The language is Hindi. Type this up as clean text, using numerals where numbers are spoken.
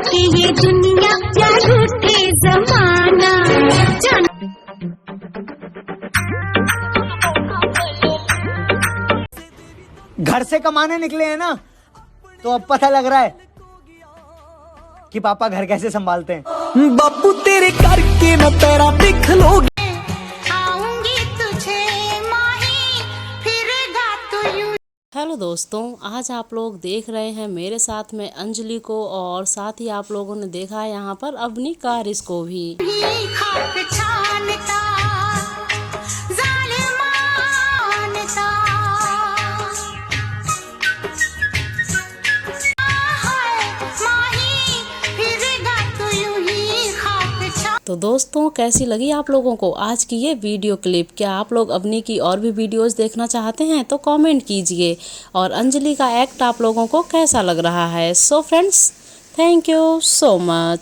कि ये दुनिया या रूठे जमाना। घर से कमाने निकले हैं ना, तो अब पता लग रहा है कि पापा घर कैसे संभालते हैं। बापू तेरे करके मैं पैरा दिख लोगे। आऊंगी तुझे माही, फिरेगा तू यूं। हेलो दोस्तों, आज आप लोग देख रहे हैं मेरे साथ में अंजलि को, और साथ ही आप लोगों ने देखा है यहाँ पर अपनी कारिस को भी। ही खाक छानता, जालिम मानता। हाय माही, फिरेगा तू यूं ही खाक छानता। तो दोस्तों, कैसी लगी आप लोगों को आज की ये वीडियो क्लिप? क्या आप लोग अपनी की और भी वीडियोस देखना चाहते हैं? तो कमेंट कीजिए। और अंजलि का एक्ट आप लोगों को कैसा लग रहा है? So friends, thank you so much.